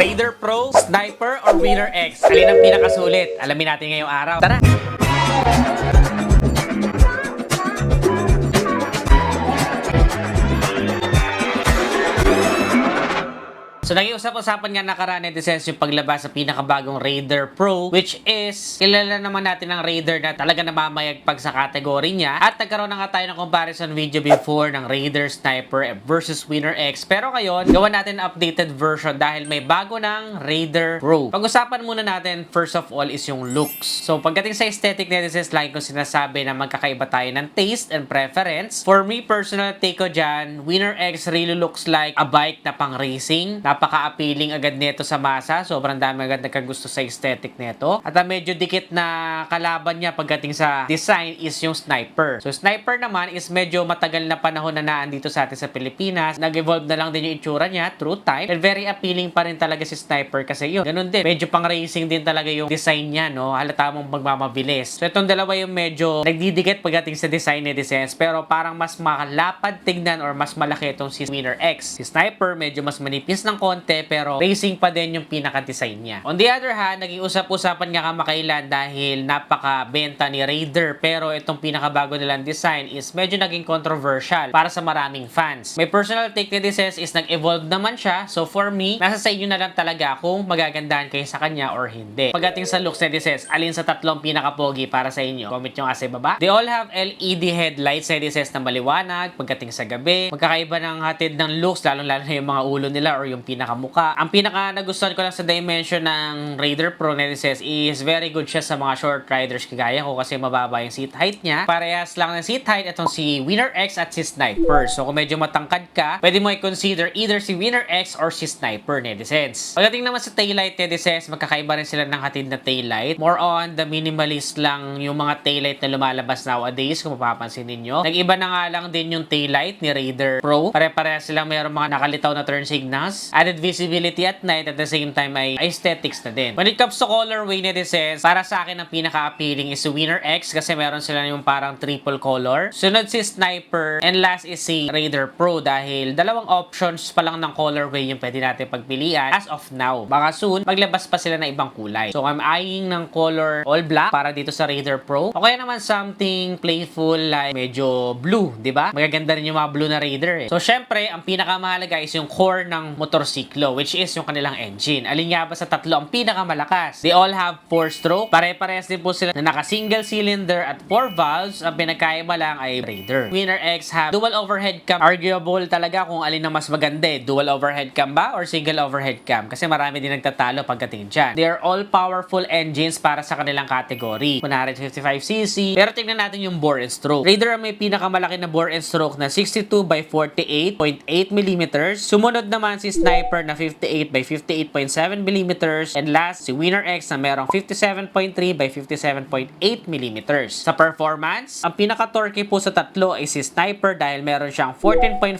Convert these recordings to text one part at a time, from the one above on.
Raider Pro, Sniper, or Winner X? Alin ang pinakasulit? Alamin natin ngayong araw. Tara! So, nag-iusap-usapan nga nakaraan netizens yung paglabas sa pinakabagong Raider Pro, which is, kilala naman natin ang Raider na talaga namamayagpag sa kategory niya. At nagkaroon na nga tayo ng comparison video before ng Raider Sniper versus Winner X. Pero ngayon, gawa natin ang updated version dahil may bago ng Raider Pro. Pag-usapan muna natin, first of all, is yung looks. So, pagdating sa aesthetic netizens, like ko sinasabi na magkakaiba tayo ng taste and preference. For me, personal take ko dyan, Winner X really looks like a bike na pang-racing. Napaka-appealing agad nito sa masa. Sobrang dami agad nagkagusto sa aesthetic nito. At ang medyo dikit na kalaban niya pagdating sa design is yung Sniper. So, Sniper naman is medyo matagal na panahon na naandito sa atin sa Pilipinas. Nag-evolve na lang din yung itsura niya through time. And very appealing pa rin talaga si Sniper kasi yun. Ganun din. Medyo pang-racing din talaga yung design niya, no? Halata mong magmamabilis. So, itong dalawa yung medyo nagdidikit pagdating sa design ni designs. Pero parang mas makalapad tignan or mas malaki itong si Winner X. Si Sniper medyo mas manipis ng konti pero racing pa din yung pinaka-design niya. On the other hand, naging usap-usapan nga kamakailan dahil napaka-benta ni Raider pero itong pinakabago nilang design is medyo naging controversial para sa maraming fans. My personal take ni this is nag-evolve naman siya, so for me, nasa sa inyo na lang talaga kung magagandahan kayo sa kanya or hindi. Pagdating sa looks ni this, alin sa tatlong pinaka-pogi para sa inyo? Comment nyo nga sa baba. They all have LED headlights ni this na maliwanag pagdating sa gabi. Magkakaiba ng hatid ng looks, lalong-lalo na yung mga ulo nila or yung pinakamuka. Ang pinaka nagustuhan ko lang sa dimension ng Raider Pro netizens is very good siya sa mga short riders kagaya ko kasi mababa yung seat height niya. Parehas lang ng seat height itong si Winner X at si Sniper. So kung medyo matangkad ka, pwede mo i-consider either si Winner X or si Sniper netizens. Pagdating naman sa taillight netizens, magkakaiba rin sila ng hatid na taillight. More on the minimalist lang yung mga taillight na lumalabas nowadays kung mapapansin ninyo. Nag-iba na nga lang din yung taillight ni Raider Pro. Pare-parehas silang mayroong mga nakalitaw na turn signals. Added visibility at night at the same time ay aesthetics na din. When it comes to colorway netizens, para sa akin ang pinaka-appealing is si Winner X kasi meron sila yung parang triple color. Sunod si Sniper and last is si Raider Pro dahil dalawang options pa lang ng colorway yung pwede natin pagpilian as of now. Baka soon, maglabas pa sila ng ibang kulay. So I'm eyeing ng color all black para dito sa Raider Pro. O kaya naman something playful like medyo blue, di ba? Magaganda rin yung mga blue na Raider eh. So syempre, ang pinakamahalaga is yung core ng motorsiklo which is yung kanilang engine. Alin nga ba sa tatlo ang pinakamalakas? They all have 4-stroke. Pare-parehas din po sila na naka-single cylinder at 4 valves. Ang pinagkaiba lang ay Raider. Winner X have dual overhead cam. Arguable talaga kung alin ang mas maganda eh. Dual overhead cam ba or single overhead cam? Kasi marami din nagtatalo pagdating dyan. They are all powerful engines para sa kanilang category. 155cc. Pero tingnan natin yung bore and stroke. Raider ang may pinakamalaki na bore and stroke na 62 by 48.8 mm. Sumunod naman si Sniper na 58 by 58.7 mm. And last, si Winner X na merong 57.3 by 57.8 mm. Sa performance, ang pinaka-torque po sa tatlo ay si Sniper dahil meron siyang 14.4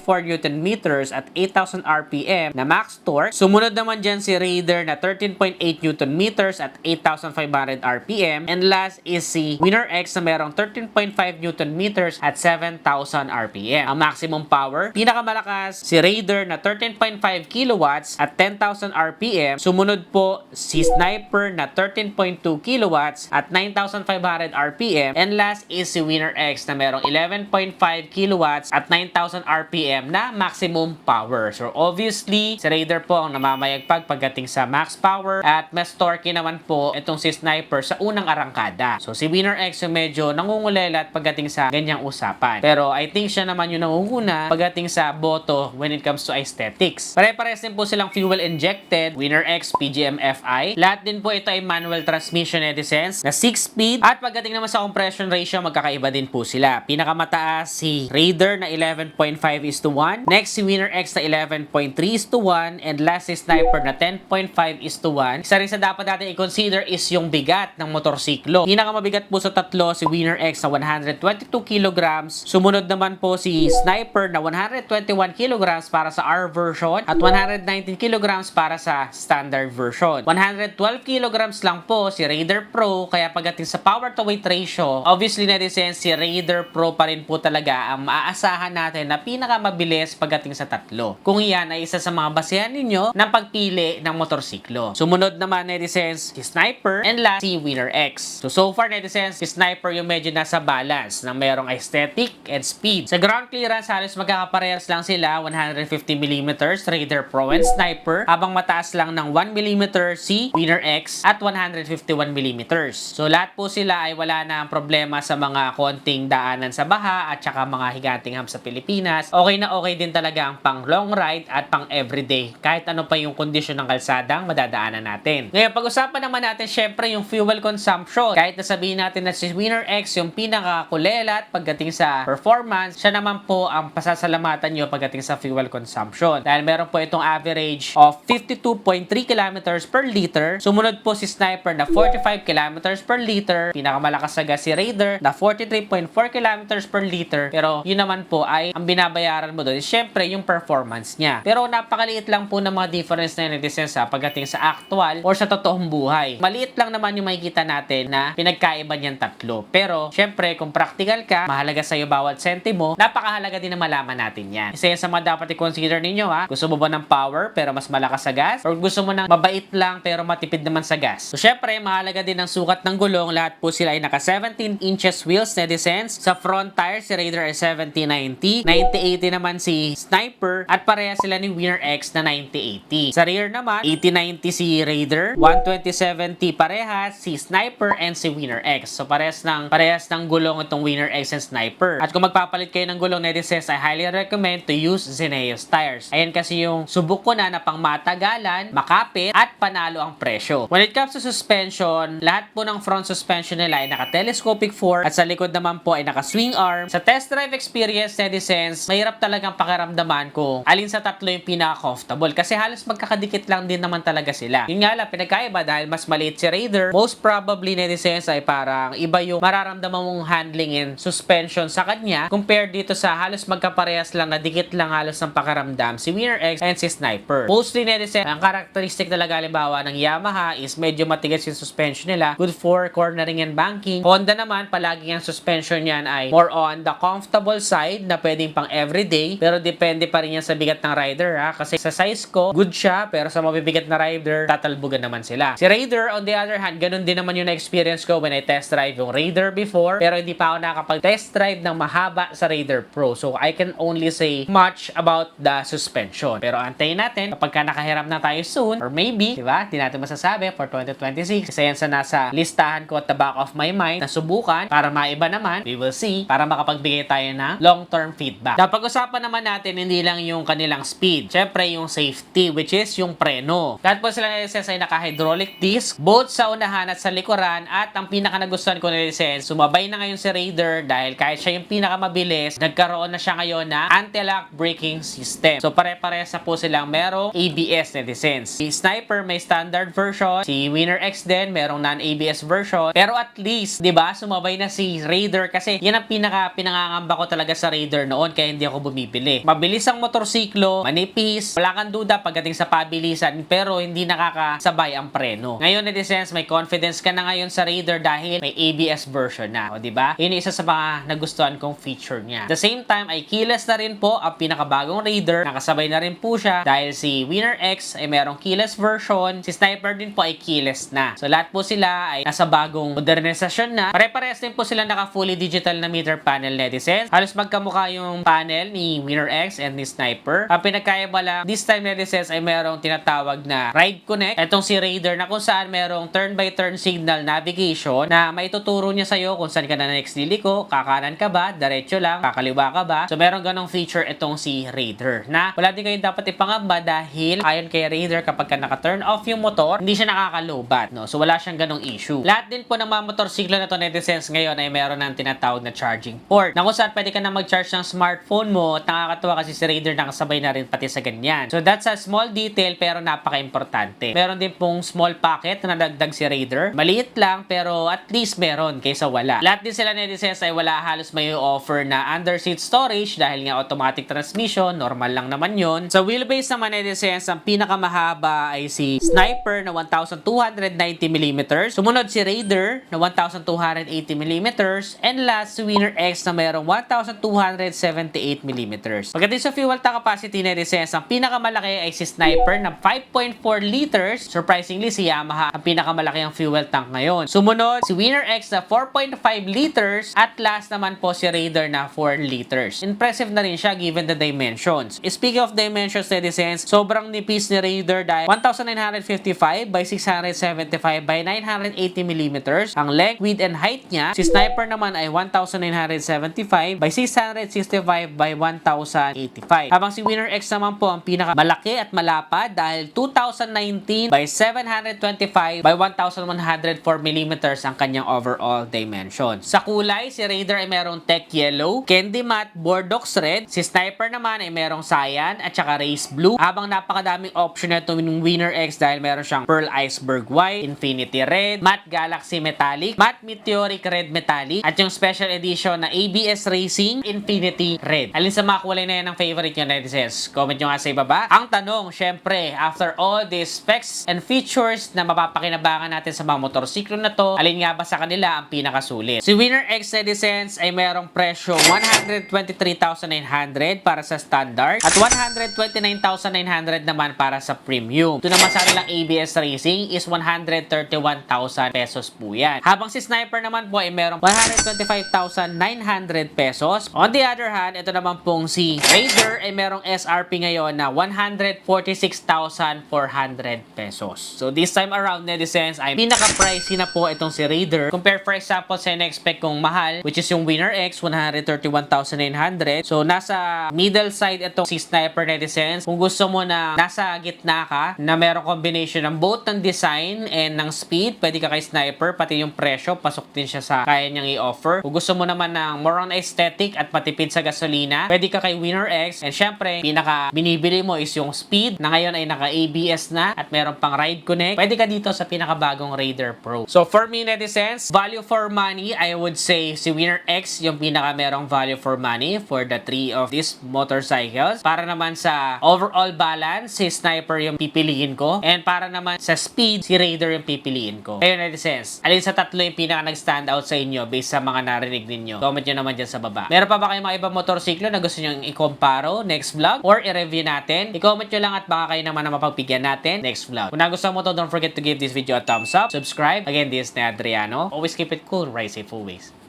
Nm at 8,000 RPM na max torque. Sumunod naman dyan si Raider na 13.8 Nm at 8,500 RPM. And last is si Winner X na merong 13.5 Nm at 7,000 RPM. Ang maximum power, pinakamalakas si Raider na 13.5 kilowatts at 10,000 RPM. Sumunod po si Sniper na 13.2 kilowatts at 9,500 RPM. And last is si Winner X na merong 11.5 kilowatts at 9,000 RPM na maximum power. So obviously, si Raider po ang namamayagpag pagdating sa max power at mas torque naman po itong si Sniper sa unang arangkada. So si Winner X yung medyo nangungulelat pagdating sa ganyang usapan. Pero I think siya naman yung nangunguna pagdating sa boto when it comes to aesthetics. Pare-pares din po silang fuel injected, Winner X PGM-FI. Lahat din po ito ay manual transmission netizens na 6-speed at pagdating naman sa compression ratio, magkakaiba din po sila. Pinakamataas si Raider na 11.5:1. Next si Winner X na 11.3:1 and last si Sniper na 10.5:1. Isa rin sa dapat natin i-consider is yung bigat ng motorsiklo. Pinakamabigat po sa tatlo si Winner X na 122 kilograms. Sumunod naman po si Sniper na 121 kilograms para sa R version at 100 119 kilograms para sa standard version. 112 kilograms lang po si Raider Pro, kaya pagdating sa power to weight ratio, obviously netizens, si Raider Pro pa rin po talaga ang maaasahan natin na pinakamabilis pagdating sa tatlo. Kung iyan ay isa sa mga basehan ninyo ng pagpili ng motorsiklo. Sumunod naman netizens, si Sniper, and last, si Winner X. So far netizens, si Sniper yung medyo nasa balance na mayroong aesthetic and speed. Sa ground clearance, halos magkakaparehas lang sila, 150mm Raider Pro and Sniper, habang mataas lang ng 1mm si Winner X at 151mm. So lahat po sila ay wala na problema sa mga konting daanan sa baha at saka mga higanting hams sa Pilipinas. Okay na okay din talaga ang pang long ride at pang everyday, kahit ano pa yung kondisyon ng kalsadang madadaanan natin. Ngayon, pag-usapan naman natin syempre yung fuel consumption. Kahit nasabihin natin na si Winner X yung pinakakulelat pagdating sa performance, siya naman po ang pasasalamatan nyo pagdating sa fuel consumption. Dahil meron po itong average of 52.3 kilometers per liter. Sumunod po si Sniper na 45 kilometers per liter. Pinakamalakas sa gas si Raider na 43.4 kilometers per liter. Pero yun naman po ay ang binabayaran mo doon is syempre yung performance niya. Pero napakaliit lang po ng mga difference na yun pagdating sa actual or sa totoong buhay. Maliit lang naman yung makikita natin na pinagkaiba niyan tatlo. Pero syempre kung practical ka, mahalaga sa'yo bawat sentimo, napakahalaga din na malaman natin yan. Isa yan sa mga dapat i-consider ninyo ha. Gusto mo ba ng power pero mas malakas sa gas? Or gusto mo ng mabait lang pero matipid naman sa gas? So syempre, mahalaga din ang sukat ng gulong. Lahat po sila ay naka 17 inches wheels netizens. Sa front tire, si Raider ay 70/90. 90/80 naman si Sniper. At pareha sila ni Winner X na 90/80. Sa rear naman, 80/90 si Raider. 120/70 parehas si Sniper and si Winner X. So parehas ng gulong itong Winner X and Sniper. At kung magpapalit kayo ng gulong netizens, I highly recommend to use Zeneos tires. Ayan kasi yung subok ko na pang matagalan, makapit, at panalo ang presyo. When it comes to suspension, lahat po ng front suspension nila ay naka-telescopic fork at sa likod naman po ay naka-swing arm. Sa test drive experience netizens, mahirap talagang pakiramdaman kung alin sa tatlo yung pinaka-comfortable kasi halos magkakadikit lang din naman talaga sila. Yun nga lang, pinagkaiba dahil mas maliit si Raider, most probably netizens ay parang iba yung mararamdaman mong handling and suspension sa kanya compared dito sa halos magkaparehas lang na dikit lang halos ng pakiramdam si Winner X and si Sniper. Mostly netizens, ang karakteristik talaga halimbawa ng Yamaha is medyo matigas yung suspension nila, good for cornering and banking. Honda naman, palagi ang suspension niyan ay more on the comfortable side na pwedeng pang everyday, pero depende pa rin yan sa bigat ng rider ha, kasi sa size ko, good siya, pero sa mabibigat na rider, tatalbugan naman sila. Si Raider, on the other hand, ganun din naman yung na-experience ko when I test drive yung Raider before, pero hindi pa ako nakapag-test drive ng mahaba sa Raider Pro. So, I can only say much about the suspension. Pero antayin natin, kapag ka nakahiram na tayo soon, or maybe, di ba, di natin masasabi for 2026. Isa yan sa nasa listahan ko at the back of my mind na subukan para maiba naman, we will see, para makapagbigay tayo ng long-term feedback. Napag-usapan naman natin, hindi lang yung kanilang speed. Syempre, yung safety, which is yung preno. Lahat po sila nilisense ay naka-hydraulic disc, both sa unahan at sa likuran, at ang pinaka-nagustuhan ko nilisense, sumabay na ngayon si Raider dahil kahit siya yung pinakamabilis, nagkaroon na siya ngayon na anti-lock braking system. So, pare-parehas na po silang merong ABS nilisense. Si Sniper may standard version, si Winner X din merong non-ABS version, pero at least, di ba, sumabay na si Raider kasi yan ang pinangangamba ko talaga sa Raider noon kaya hindi ako bumibili. Mabilis ang motorsiklo, manipis, wala kang duda pagdating sa pabilisan, pero hindi nakakasabay ang preno. Ngayon, netizens, may confidence ka na ngayon sa Raider dahil may ABS version na, o di ba? Yun yung isa sa mga nagustuhan kong feature niya. At the same time, ay keyless na rin po ang pinakabagong Raider. Nakasabay na rin po siya dahil si Winner X ay merong keyless version, si Sniper din po ay keyless na. So lahat po sila ay nasa bagong modernisasyon na. Pare-parehas din po sila naka fully digital na meter panel netizens. Halos magkamukha yung panel ni Winner X and ni Sniper. Ang pinagkaiba lang, this time netizens ay merong tinatawag na Ride Connect. Itong si Raider na kung saan merong turn-by-turn signal navigation na maituturo niya sa'yo kung saan ka na next liliko, kakanan ka ba, diretso lang, kakaliwa ka ba. So meron ganong feature itong si Raider na wala din kayo dapat ipangamba dahil ayon kay Raider kapag ka naka-turn off yung motor, hindi siya nakakalobat, no? So wala siyang ganong issue. Lahat din po ng mga motorsiklo na to netizens ngayon ay meron ng tinatawag na charging port na kung saan pwede ka na mag-charge ng smartphone mo at nakakatuwa kasi si Raider nakasabay na rin pati sa ganyan. So that's a small detail pero napaka-importante. Meron din pong small pocket na nadagdag si Raider. Maliit lang pero at least meron kaysa wala. Lahat din sila netizens ay wala halos may offer na under seat storage dahil nga automatic transmission, normal lang naman yon. Sa wheelbase case naman netizens, ang pinakamahaba ay si Sniper na 1,290mm. Sumunod si Raider na 1,280mm. And last, si Winner X na mayroong 1,278mm. Pagdating sa fuel tank capacity netizens, ang pinakamalaki ay si Sniper na 5.4 liters. Surprisingly, si Yamaha ang pinakamalaki ang fuel tank ngayon. Sumunod, si Winner X na 4.5 liters. At last naman po si Raider na 4 liters. Impressive na rin siya given the dimensions. Speaking of dimensions netizens, sobrang nipis ni Raider dahil 1,955 by 675 by 980mm ang length, width, and height niya. Si Sniper naman ay 1,975 by 665 by 1,085. Habang si Winner X naman po ang pinakamalaki at malapad dahil 2,019 by 725 by 1,104mm ang kanyang overall dimension. Sa kulay, si Raider ay merong tech yellow, candy matte, bordeaux red. Si Sniper naman ay merong cyan at saka race blue. Habang napakadaming option na ito ng Winner X dahil meron siyang pearl iceberg white, infinity red, matte galaxy metallic, matte meteoric red metallic, at yung special edition na ABS Racing Infinity Red. Alin sa mga kulay na yan ang favorite nyo netizens? Comment nyo nga sa ibaba. Ang tanong, syempre, after all these specs and features na mapapakinabangan natin sa mga motorsiklo na to, alin nga ba sa kanila ang pinakasulit? Si Winner X netizens ay merong presyo 123,900 para sa standard at 129,900 naman para sa premium. Ito naman sa kanilang ABS Racing is 131,000 pesos po yan. Habang si Sniper naman po ay merong 125,900 pesos. On the other hand, ito naman pong si Raider ay merong SRP ngayon na 146,400 pesos. So this time around netizens ay pinaka-pricey na po itong si Raider. Compare for example sa in-expect kong mahal, which is yung Winner X, 131,900. So nasa middle side itong si Sniper netizens. Kung gusto mo na nasa gitna ka, na merong combination ng both ng design and ng speed, pwede ka kay Sniper, pati yung presyo, pasok din siya sa kaya niyang i-offer. Kung gusto mo naman ng more on aesthetic at matipid sa gasolina, pwede ka kay Winner X. And syempre, pinaka binibili mo is yung speed na ngayon ay naka-ABS na at meron pang Ride Connect. Pwede ka dito sa pinakabagong Raider Pro. So for me netizens, value for money, I would say si Winner X yung pinaka merong value for money for the three of these motorcycles. Para naman sa overall balance, si Sniper yung pipiliin ko. And para naman sa speed, si Raider yung pipiliin ko. Ayun netizens, alin sa tatlo yung pinaka nag-stand out sa inyo based sa mga narinig ninyo? Comment nyo naman dyan sa baba. Meron pa ba kayong mga ibang motorsiklo na gusto nyo i-comparo next vlog or i-review natin? I-comment nyo lang at baka kayo naman na mapagbigyan natin next vlog. Kung nagustuhan mo to, don't forget to give this video a thumbs up, subscribe. Again, this is Adriano. Always keep it cool, ride safe always.